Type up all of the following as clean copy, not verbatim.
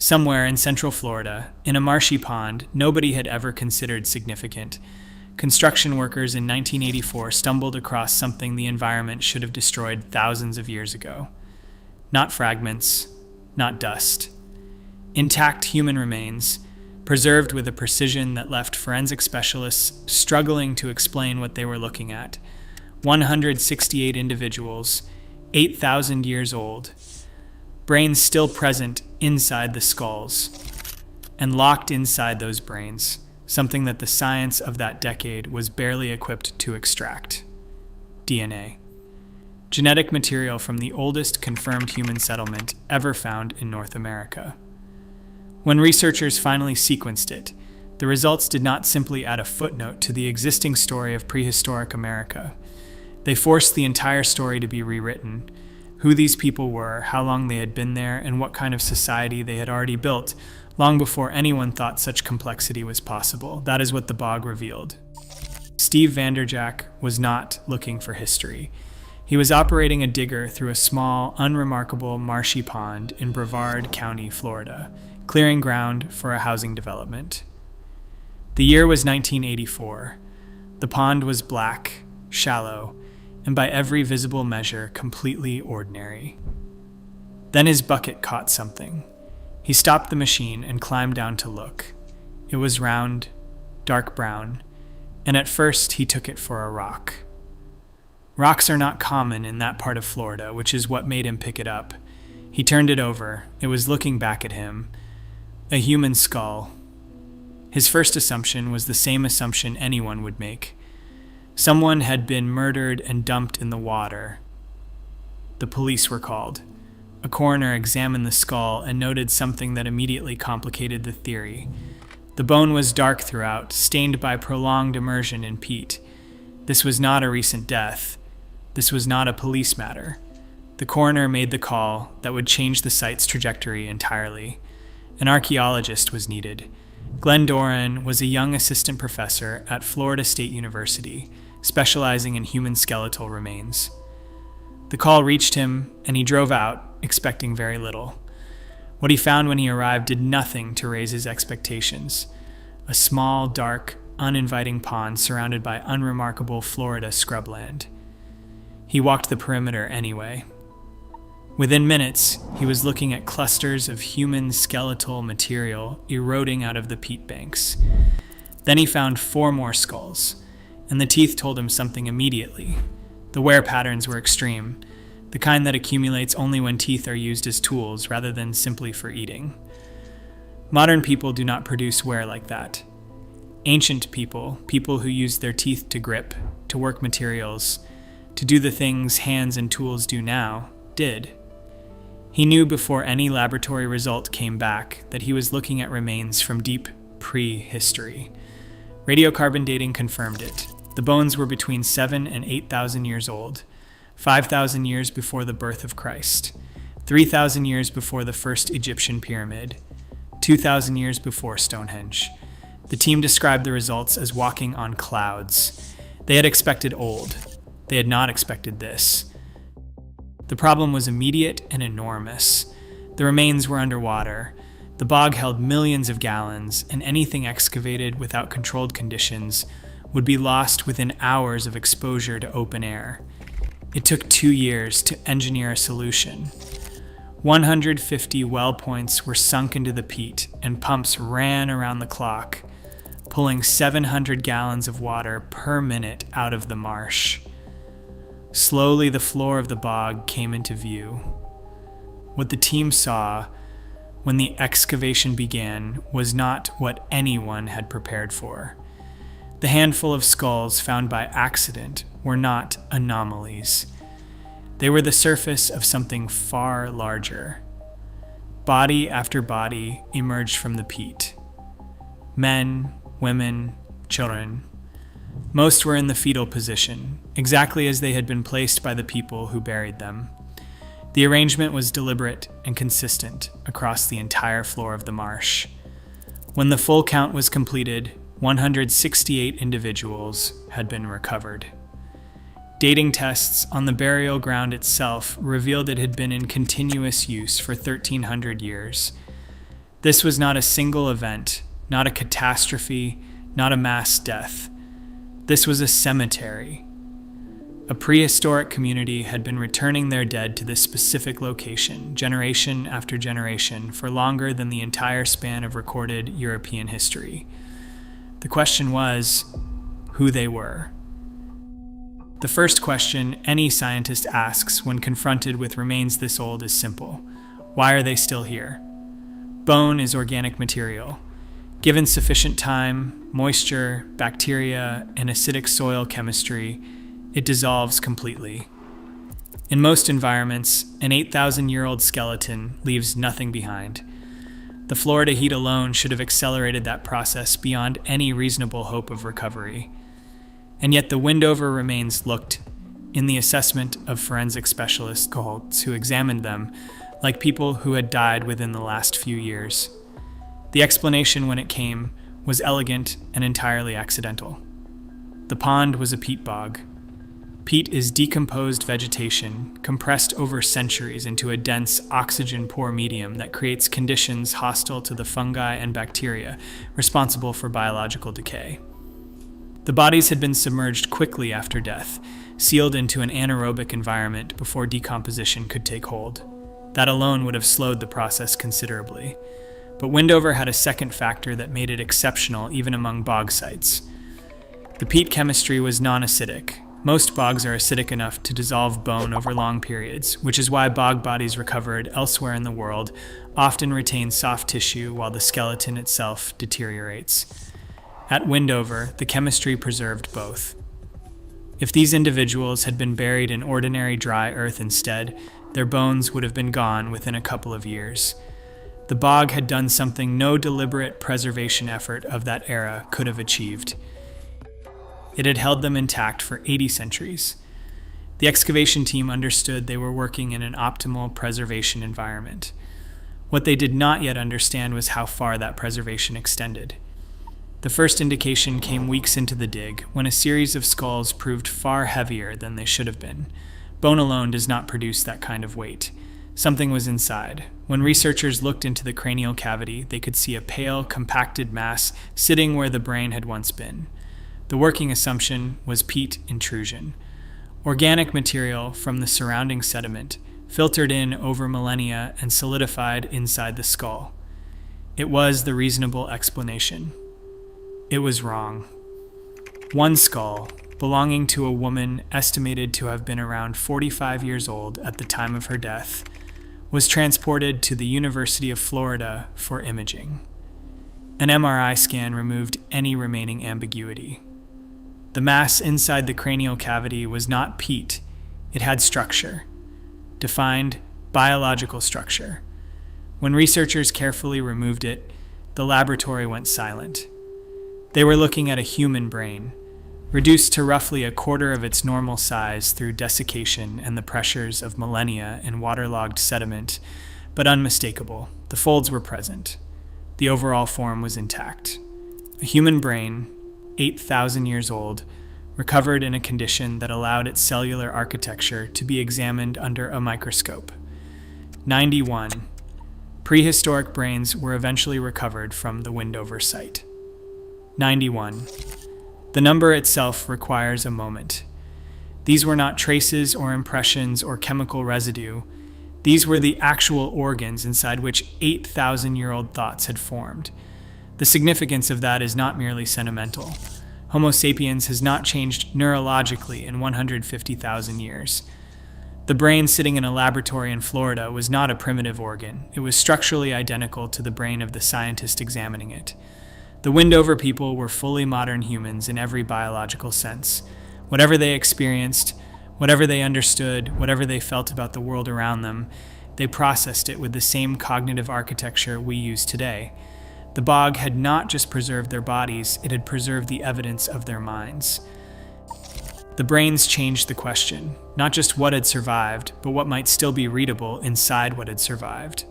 Somewhere in central Florida, in a marshy pond nobody had ever considered significant, construction workers in 1984 stumbled across something the environment should have destroyed thousands of years ago. Not fragments, not dust. Intact human remains, preserved with a precision that left forensic specialists struggling to explain what they were looking at. 168 individuals, 8,000 years old, brains still present inside the skulls, and locked inside those brains, something that the science of that decade was barely equipped to extract: DNA. Genetic material from the oldest confirmed human settlement ever found in North America. When researchers finally sequenced it, the results did not simply add a footnote to the existing story of prehistoric America. They forced the entire story to be rewritten: who these people were, how long they had been there, and what kind of society they had already built, long before anyone thought such complexity was possible. That is what the bog revealed. Steve Vanderjack was not looking for history. He was operating a digger through a small, unremarkable marshy pond in Brevard County, Florida, clearing ground for a housing development. The year was 1984. The pond was black, shallow, and by every visible measure completely ordinary. Then his bucket caught something. He stopped the machine and climbed down to look. It was round, dark brown, and at first he took it for a rock. Rocks are not common in that part of Florida, which is what made him pick it up. He turned it over. It was looking back at him. A human skull. His first assumption was the same assumption anyone would make. Someone had been murdered and dumped in the water. The police were called. A coroner examined the skull and noted something that immediately complicated the theory. The bone was dark throughout, stained by prolonged immersion in peat. This was not a recent death. This was not a police matter. The coroner made the call that would change the site's trajectory entirely. An archaeologist was needed. Glenn Doran was a young assistant professor at Florida State University, specializing in human skeletal remains. The call reached him, and he drove out, expecting very little. What he found when he arrived did nothing to raise his expectations: a small, dark, uninviting pond surrounded by unremarkable Florida scrubland. He walked the perimeter anyway. Within minutes, he was looking at clusters of human skeletal material eroding out of the peat banks. Then he found 4 more skulls, and the teeth told him something immediately. The wear patterns were extreme, the kind that accumulates only when teeth are used as tools rather than simply for eating. Modern people do not produce wear like that. Ancient people, people who used their teeth to grip, to work materials, to do the things hands and tools do now, did. He knew before any laboratory result came back that he was looking at remains from deep prehistory. Radiocarbon dating confirmed it. The bones were between 7,000 and 8,000 years old, 5,000 years before the birth of Christ, 3,000 years before the first Egyptian pyramid, 2,000 years before Stonehenge. The team described the results as walking on clouds. They had expected old. They had not expected this. The problem was immediate and enormous. The remains were underwater. The bog held millions of gallons, and anything excavated without controlled conditions would be lost within hours of exposure to open air. It took 2 years to engineer a solution. 150 well points were sunk into the peat, and pumps ran around the clock, pulling 700 gallons of water per minute out of the marsh. Slowly, the floor of the bog came into view. What the team saw when the excavation began was not what anyone had prepared for. The handful of skulls found by accident were not anomalies. They were the surface of something far larger. Body after body emerged from the peat. Men, women, children. Most were in the fetal position, exactly as they had been placed by the people who buried them. The arrangement was deliberate and consistent across the entire floor of the marsh. When the full count was completed, 168 individuals had been recovered. Dating tests on the burial ground itself revealed it had been in continuous use for 1,300 years. This was not a single event, not a catastrophe, not a mass death. This was a cemetery. A prehistoric community had been returning their dead to this specific location, generation after generation, for longer than the entire span of recorded European history. The question was, who they were. The first question any scientist asks when confronted with remains this old is simple. Why are they still here? Bone is organic material. Given sufficient time, moisture, bacteria, and acidic soil chemistry, it dissolves completely. In most environments, an 8,000-year-old skeleton leaves nothing behind. The Florida heat alone should have accelerated that process beyond any reasonable hope of recovery. And yet the Windover remains looked, in the assessment of forensic specialist cohorts who examined them, like people who had died within the last few years. The explanation when it came was elegant and entirely accidental. The pond was a peat bog. Peat is decomposed vegetation compressed over centuries into a dense, oxygen-poor medium that creates conditions hostile to the fungi and bacteria responsible for biological decay. The bodies had been submerged quickly after death, sealed into an anaerobic environment before decomposition could take hold. That alone would have slowed the process considerably. But Windover had a second factor that made it exceptional even among bog sites. The peat chemistry was non-acidic. Most bogs are acidic enough to dissolve bone over long periods, which is why bog bodies recovered elsewhere in the world often retain soft tissue while the skeleton itself deteriorates. At Windover, the chemistry preserved both. If these individuals had been buried in ordinary dry earth instead, their bones would have been gone within a couple of years. The bog had done something no deliberate preservation effort of that era could have achieved. It had held them intact for 80 centuries. The excavation team understood they were working in an optimal preservation environment. What they did not yet understand was how far that preservation extended. The first indication came weeks into the dig, when a series of skulls proved far heavier than they should have been. Bone alone does not produce that kind of weight. Something was inside. When researchers looked into the cranial cavity, they could see a pale, compacted mass sitting where the brain had once been. The working assumption was peat intrusion. Organic material from the surrounding sediment filtered in over millennia and solidified inside the skull. It was the reasonable explanation. It was wrong. One skull, belonging to a woman estimated to have been around 45 years old at the time of her death, was transported to the University of Florida for imaging. An MRI scan removed any remaining ambiguity. The mass inside the cranial cavity was not peat, it had structure. Defined biological structure. When researchers carefully removed it, the laboratory went silent. They were looking at a human brain, reduced to roughly a quarter of its normal size through desiccation and the pressures of millennia in waterlogged sediment, but unmistakable. The folds were present. The overall form was intact. A human brain, 8,000 years old, recovered in a condition that allowed its cellular architecture to be examined under a microscope. 91. Prehistoric brains were eventually recovered from the Windover site. 91. The number itself requires a moment. These were not traces or impressions or chemical residue. These were the actual organs inside which 8,000-year-old thoughts had formed. The significance of that is not merely sentimental. Homo sapiens has not changed neurologically in 150,000 years. The brain sitting in a laboratory in Florida was not a primitive organ. It was structurally identical to the brain of the scientist examining it. The Windover people were fully modern humans in every biological sense. Whatever they experienced, whatever they understood, whatever they felt about the world around them, they processed it with the same cognitive architecture we use today. The bog had not just preserved their bodies, it had preserved the evidence of their minds. The brains changed the question, not just what had survived, but what might still be readable inside what had survived.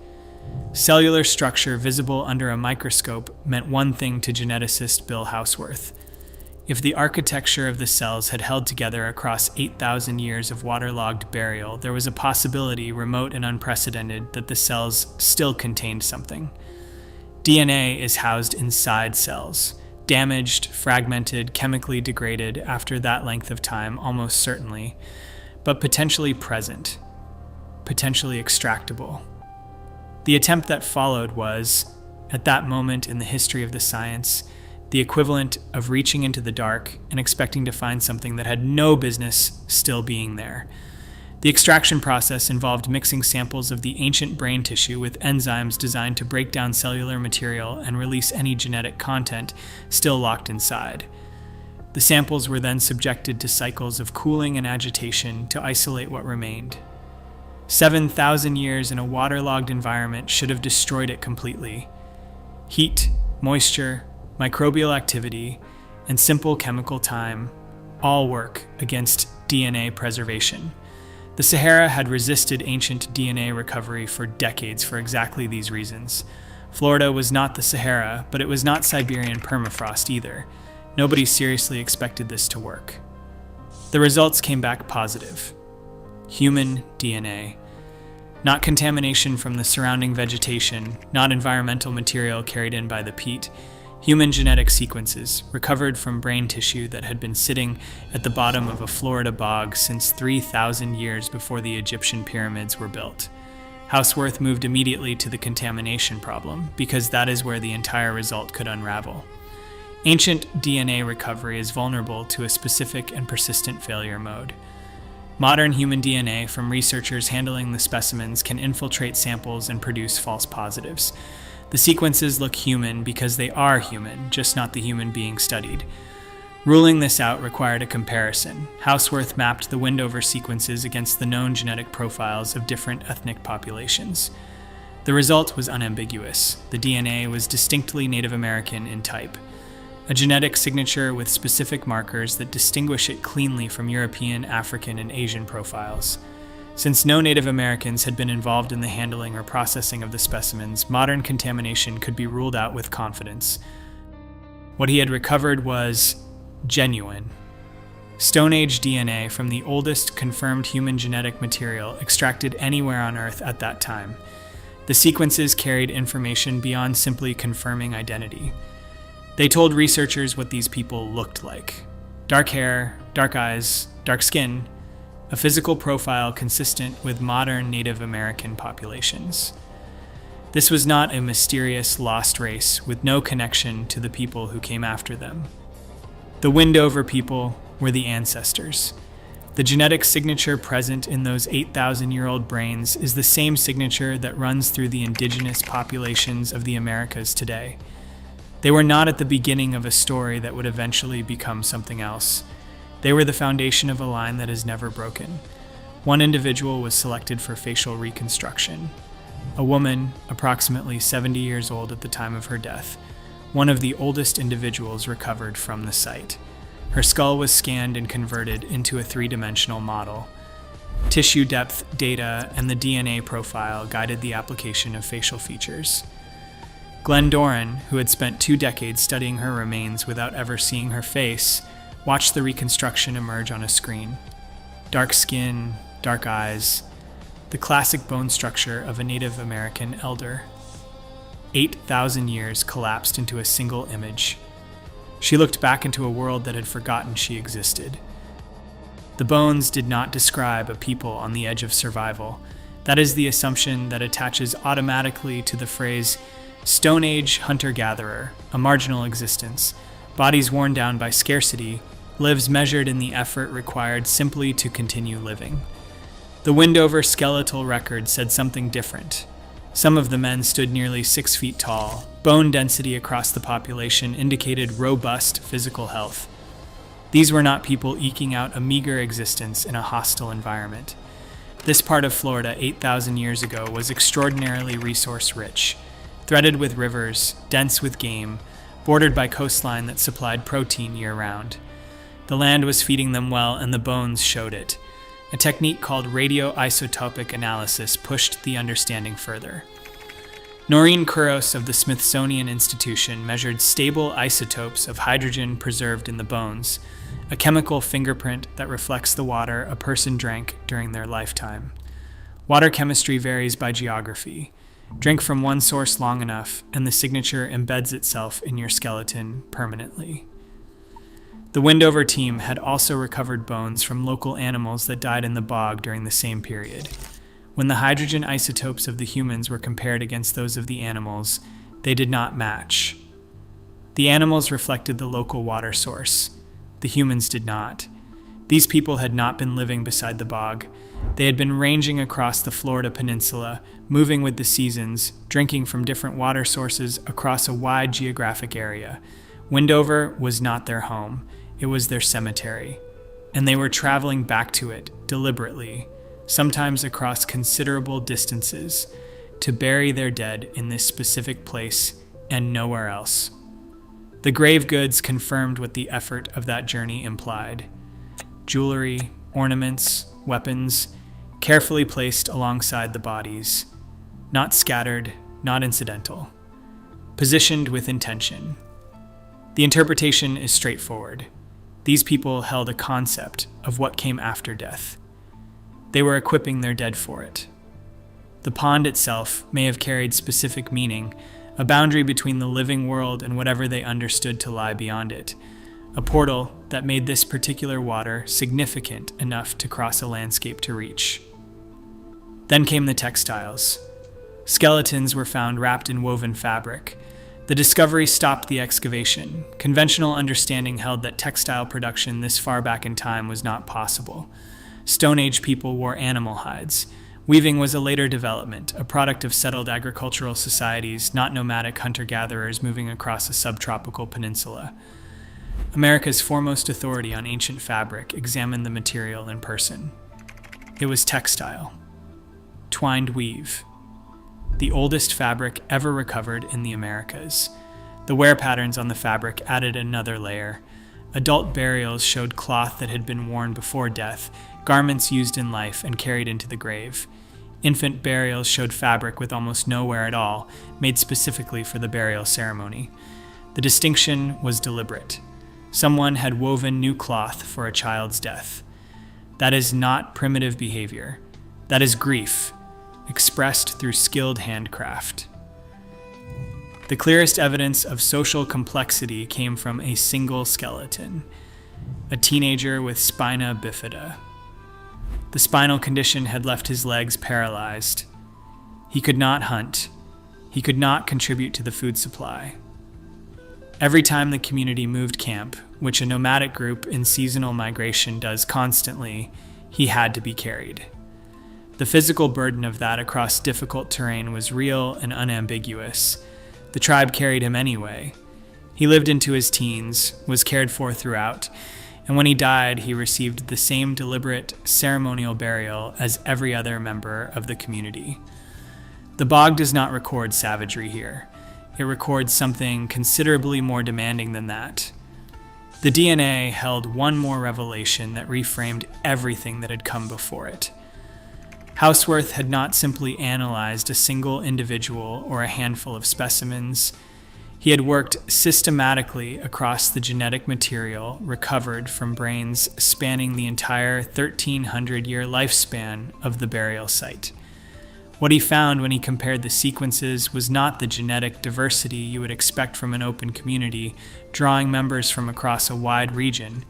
Cellular structure visible under a microscope meant one thing to geneticist Bill Houseworth. If the architecture of the cells had held together across 8,000 years of waterlogged burial, there was a possibility, remote and unprecedented, that the cells still contained something. DNA is housed inside cells, damaged, fragmented, chemically degraded after that length of time, almost certainly, but potentially present, potentially extractable. The attempt that followed was, at that moment in the history of the science, the equivalent of reaching into the dark and expecting to find something that had no business still being there. The extraction process involved mixing samples of the ancient brain tissue with enzymes designed to break down cellular material and release any genetic content still locked inside. The samples were then subjected to cycles of cooling and agitation to isolate what remained. 7,000 years in a waterlogged environment should have destroyed it completely. Heat, moisture, microbial activity, and simple chemical time all work against DNA preservation. The Sahara had resisted ancient DNA recovery for decades for exactly these reasons. Florida was not the Sahara, but it was not Siberian permafrost either. Nobody seriously expected this to work. The results came back positive. Human DNA. Not contamination from the surrounding vegetation, not environmental material carried in by the peat. Human genetic sequences, recovered from brain tissue that had been sitting at the bottom of a Florida bog since 3,000 years before the Egyptian pyramids were built. Houseworth moved immediately to the contamination problem, because that is where the entire result could unravel. Ancient DNA recovery is vulnerable to a specific and persistent failure mode. Modern human DNA from researchers handling the specimens can infiltrate samples and produce false positives. The sequences look human because they are human, just not the human being studied. Ruling this out required a comparison. Houseworth mapped the Windover sequences against the known genetic profiles of different ethnic populations. The result was unambiguous. The DNA was distinctly Native American in type, a genetic signature with specific markers that distinguish it cleanly from European, African, and Asian profiles. Since no Native Americans had been involved in the handling or processing of the specimens, modern contamination could be ruled out with confidence. What he had recovered was genuine. Stone Age DNA from the oldest confirmed human genetic material extracted anywhere on Earth at that time. The sequences carried information beyond simply confirming identity. They told researchers what these people looked like. Dark hair, dark eyes, dark skin, a physical profile consistent with modern Native American populations. This was not a mysterious lost race with no connection to the people who came after them. The Windover people were the ancestors. The genetic signature present in those 8,000-year-old brains is the same signature that runs through the indigenous populations of the Americas today. They were not at the beginning of a story that would eventually become something else. They were the foundation of a line that is never broken. One individual was selected for facial reconstruction. A woman, approximately 70 years old at the time of her death, one of the oldest individuals recovered from the site. Her skull was scanned and converted into a three-dimensional model. Tissue depth data and the DNA profile guided the application of facial features. Glenn Doran, who had spent 2 decades studying her remains without ever seeing her face, watched the reconstruction emerge on a screen. Dark skin, dark eyes, the classic bone structure of a Native American elder. 8,000 years collapsed into a single image. She looked back into a world that had forgotten she existed. The bones did not describe a people on the edge of survival. That is the assumption that attaches automatically to the phrase Stone Age hunter-gatherer, a marginal existence, bodies worn down by scarcity, lives measured in the effort required simply to continue living. The Windover skeletal record said something different. Some of the men stood nearly 6 feet tall. Bone density across the population indicated robust physical health. These were not people eking out a meager existence in a hostile environment. This part of Florida 8,000 years ago was extraordinarily resource-rich, threaded with rivers, dense with game, bordered by coastline that supplied protein year-round. The land was feeding them well, and the bones showed it. A technique called radioisotopic analysis pushed the understanding further. Noreen Kuros of the Smithsonian Institution measured stable isotopes of hydrogen preserved in the bones, a chemical fingerprint that reflects the water a person drank during their lifetime. Water chemistry varies by geography. Drink from one source long enough, and the signature embeds itself in your skeleton permanently. The Windover team had also recovered bones from local animals that died in the bog during the same period. When the hydrogen isotopes of the humans were compared against those of the animals, they did not match. The animals reflected the local water source. The humans did not. These people had not been living beside the bog. They had been ranging across the Florida peninsula, moving with the seasons, drinking from different water sources across a wide geographic area. Windover was not their home. It was their cemetery. And they were traveling back to it, deliberately, sometimes across considerable distances, to bury their dead in this specific place and nowhere else. The grave goods confirmed what the effort of that journey implied. Jewelry, ornaments, weapons, carefully placed alongside the bodies, not scattered, not incidental, positioned with intention. The interpretation is straightforward. These people held a concept of what came after death. They were equipping their dead for it. The pond itself may have carried specific meaning, a boundary between the living world and whatever they understood to lie beyond it, a portal that made this particular water significant enough to cross a landscape to reach. Then came the textiles. Skeletons were found wrapped in woven fabric. The discovery stopped the excavation. Conventional understanding held that textile production this far back in time was not possible. Stone Age people wore animal hides. Weaving was a later development, a product of settled agricultural societies, not nomadic hunter-gatherers moving across a subtropical peninsula. America's foremost authority on ancient fabric examined the material in person. It was textile. Twined weave. The oldest fabric ever recovered in the Americas. The wear patterns on the fabric added another layer. Adult burials showed cloth that had been worn before death, garments used in life and carried into the grave. Infant burials showed fabric with almost no wear at all, made specifically for the burial ceremony. The distinction was deliberate. Someone had woven new cloth for a child's death. That is not primitive behavior. That is grief, expressed through skilled handcraft. The clearest evidence of social complexity came from a single skeleton, a teenager with spina bifida. The spinal condition had left his legs paralyzed. He could not hunt. He could not contribute to the food supply. Every time the community moved camp, which a nomadic group in seasonal migration does constantly, he had to be carried. The physical burden of that across difficult terrain was real and unambiguous. The tribe carried him anyway. He lived into his teens, was cared for throughout, and when he died, he received the same deliberate, ceremonial burial as every other member of the community. The bog does not record savagery here. It records something considerably more demanding than that. The DNA held one more revelation that reframed everything that had come before it. Houseworth had not simply analyzed a single individual or a handful of specimens. He had worked systematically across the genetic material recovered from brains spanning the entire 1,300-year lifespan of the burial site. What he found when he compared the sequences was not the genetic diversity you would expect from an open community, drawing members from across a wide region.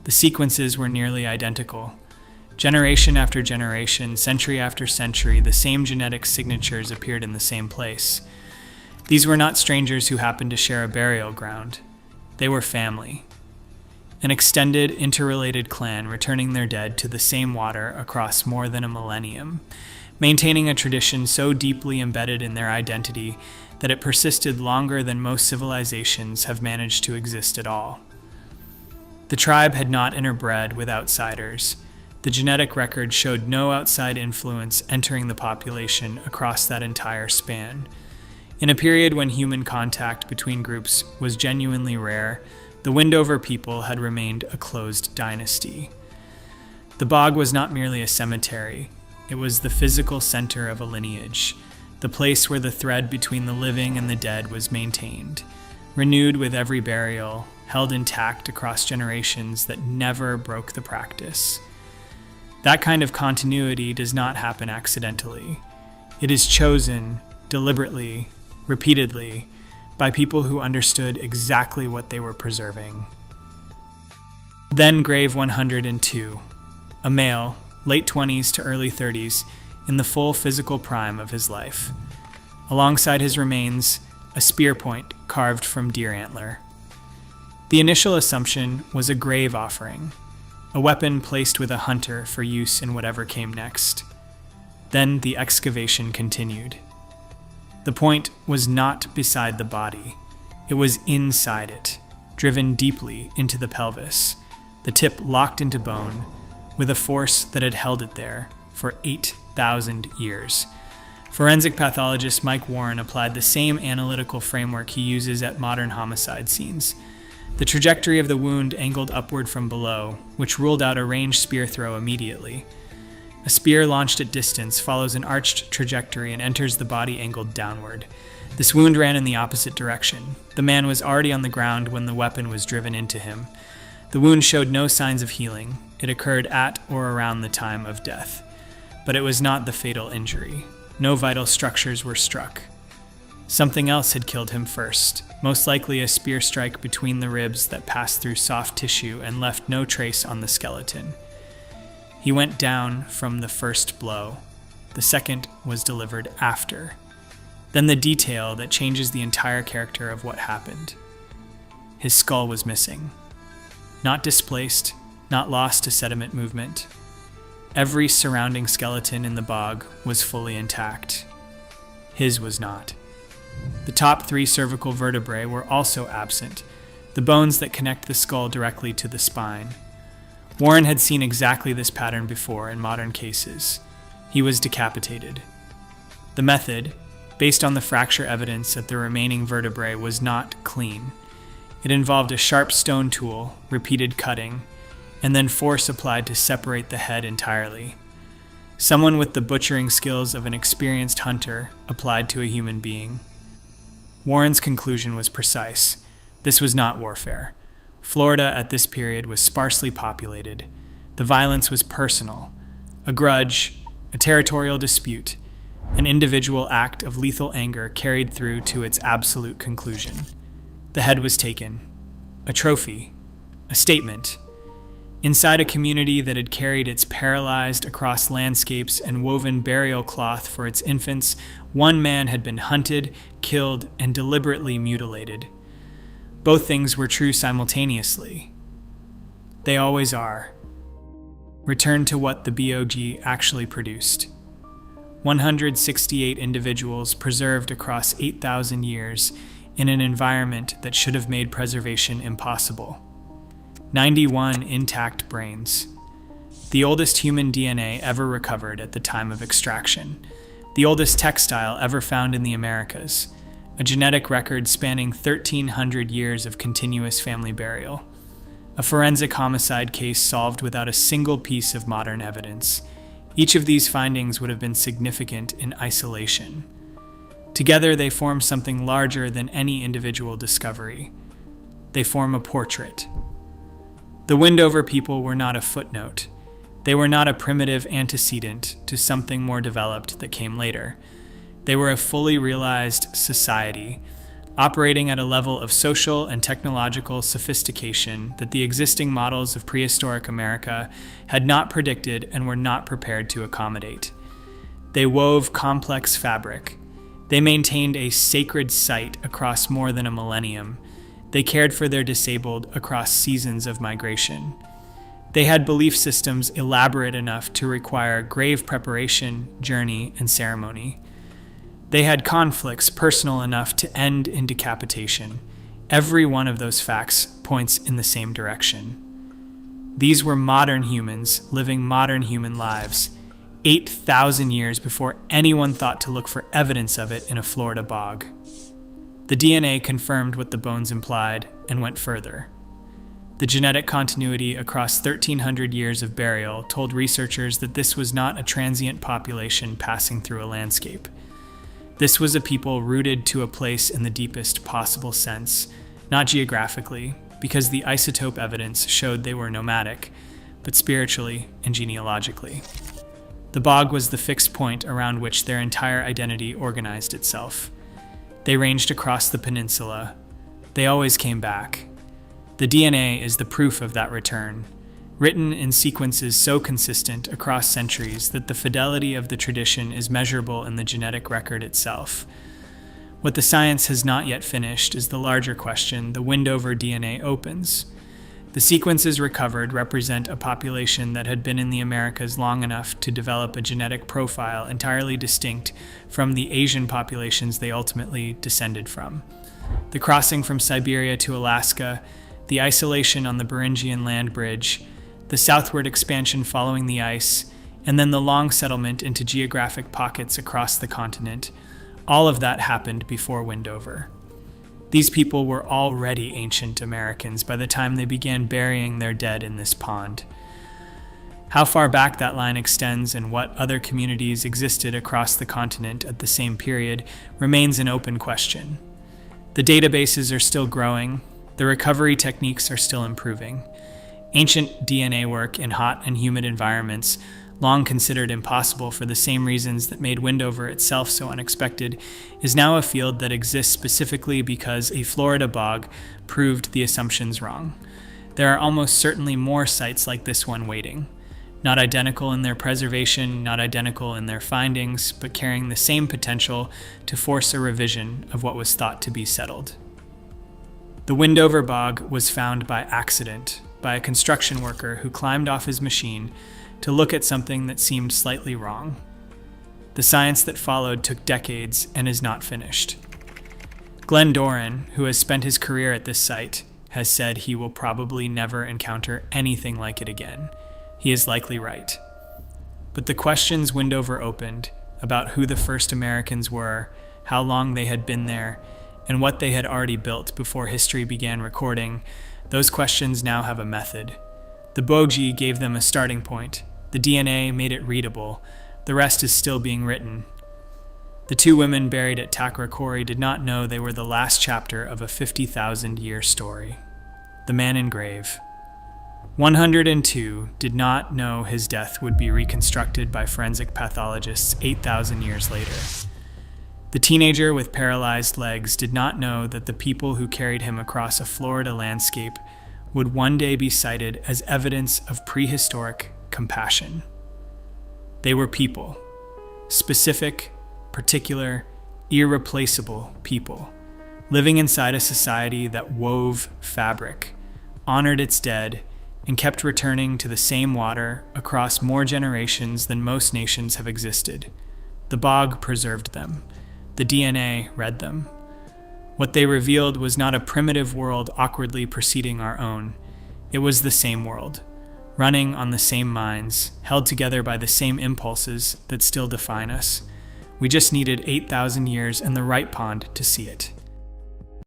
The sequences were nearly identical. Generation after generation, century after century, the same genetic signatures appeared in the same place. These were not strangers who happened to share a burial ground. They were family. An extended, interrelated clan returning their dead to the same water across more than a millennium, maintaining a tradition so deeply embedded in their identity that it persisted longer than most civilizations have managed to exist at all. The tribe had not interbred with outsiders. The genetic record showed no outside influence entering the population across that entire span. In a period when human contact between groups was genuinely rare, the Windover people had remained a closed dynasty. The bog was not merely a cemetery. It was the physical center of a lineage, the place where the thread between the living and the dead was maintained, renewed with every burial, held intact across generations that never broke the practice. That kind of continuity does not happen accidentally. It is chosen, deliberately, repeatedly, by people who understood exactly what they were preserving. Then grave 102, a male, late 20s to early 30s, in the full physical prime of his life. Alongside his remains, a spear point carved from deer antler. The initial assumption was a grave offering, a weapon placed with a hunter for use in whatever came next. Then the excavation continued. The point was not beside the body. It was inside it, driven deeply into the pelvis, the tip locked into bone, with a force that had held it there for 8,000 years. Forensic pathologist Mike Warren applied the same analytical framework he uses at modern homicide scenes. The trajectory of the wound angled upward from below, which ruled out a ranged spear throw immediately. A spear launched at distance follows an arched trajectory and enters the body angled downward. This wound ran in the opposite direction. The man was already on the ground when the weapon was driven into him. The wound showed no signs of healing. It occurred at or around the time of death. But it was not the fatal injury. No vital structures were struck. Something else had killed him first, most likely a spear strike between the ribs that passed through soft tissue and left no trace on the skeleton. He went down from the first blow. The second was delivered after. Then the detail that changes the entire character of what happened. His skull was missing. Not displaced, not lost to sediment movement. Every surrounding skeleton in the bog was fully intact. His was not. The top 3 cervical vertebrae were also absent, the bones that connect the skull directly to the spine. Warren had seen exactly this pattern before in modern cases. He was decapitated. The method, based on the fracture evidence at the remaining vertebrae, was not clean. It involved a sharp stone tool, repeated cutting, and then force applied to separate the head entirely. Someone with the butchering skills of an experienced hunter applied to a human being. Warren's conclusion was precise. This was not warfare. Florida at this period was sparsely populated. The violence was personal, a grudge, a territorial dispute, an individual act of lethal anger carried through to its absolute conclusion. The head was taken, a trophy, a statement. Inside a community that had carried its paralyzed across landscapes and woven burial cloth for its infants, one man had been hunted, killed, and deliberately mutilated. Both things were true simultaneously. They always are. Return to what the BOG actually produced. 168 individuals preserved across 8,000 years in an environment that should have made preservation impossible. 91 intact brains. The oldest human DNA ever recovered at the time of extraction. The oldest textile ever found in the Americas. A genetic record spanning 1,300 years of continuous family burial. A forensic homicide case solved without a single piece of modern evidence. Each of these findings would have been significant in isolation. Together, they form something larger than any individual discovery. They form a portrait. The Windover people were not a footnote. They were not a primitive antecedent to something more developed that came later. They were a fully realized society, operating at a level of social and technological sophistication that the existing models of prehistoric America had not predicted and were not prepared to accommodate. They wove complex fabric. They maintained a sacred site across more than a millennium. They cared for their disabled across seasons of migration. They had belief systems elaborate enough to require grave preparation, journey, and ceremony. They had conflicts personal enough to end in decapitation. Every one of those facts points in the same direction. These were modern humans living modern human lives, 8,000 years before anyone thought to look for evidence of it in a Florida bog. The DNA confirmed what the bones implied and went further. The genetic continuity across 1,300 years of burial told researchers that this was not a transient population passing through a landscape. This was a people rooted to a place in the deepest possible sense, not geographically, because the isotope evidence showed they were nomadic, but spiritually and genealogically. The bog was the fixed point around which their entire identity organized itself. They ranged across the peninsula. They always came back. The DNA is the proof of that return, written in sequences so consistent across centuries that the fidelity of the tradition is measurable in the genetic record itself. What the science has not yet finished is the larger question the Wendover DNA opens. The sequences recovered represent a population that had been in the Americas long enough to develop a genetic profile entirely distinct from the Asian populations they ultimately descended from. The crossing from Siberia to Alaska, the isolation on the Beringian land bridge, the southward expansion following the ice, and then the long settlement into geographic pockets across the continent. All of that happened before Wendover. These people were already ancient Americans by the time they began burying their dead in this pond. How far back that line extends and what other communities existed across the continent at the same period remains an open question. The databases are still growing. The recovery techniques are still improving. Ancient DNA work in hot and humid environments, long considered impossible for the same reasons that made Wendover itself so unexpected, is now a field that exists specifically because a Florida bog proved the assumptions wrong. There are almost certainly more sites like this one waiting. Not identical in their preservation, not identical in their findings, but carrying the same potential to force a revision of what was thought to be settled. The Wendover bog was found by accident, by a construction worker who climbed off his machine to look at something that seemed slightly wrong. The science that followed took decades and is not finished. Glenn Doran, who has spent his career at this site, has said he will probably never encounter anything like it again. He is likely right. But the questions Wendover opened about who the first Americans were, how long they had been there, and what they had already built before history began recording, those questions now have a method. The Boji gave them a starting point. The DNA made it readable. The rest is still being written. The two women buried at Takra Quarry did not know they were the last chapter of a 50,000-year story. The man in grave. 102 did not know his death would be reconstructed by forensic pathologists 8,000 years later. The teenager with paralyzed legs did not know that the people who carried him across a Florida landscape would one day be cited as evidence of prehistoric compassion. They were people, specific, particular, irreplaceable people, living inside a society that wove fabric, honored its dead, and kept returning to the same water across more generations than most nations have existed. The bog preserved them. The DNA read them. What they revealed was not a primitive world awkwardly preceding our own. It was the same world, running on the same minds, held together by the same impulses that still define us. We just needed 8,000 years and the right pond to see it.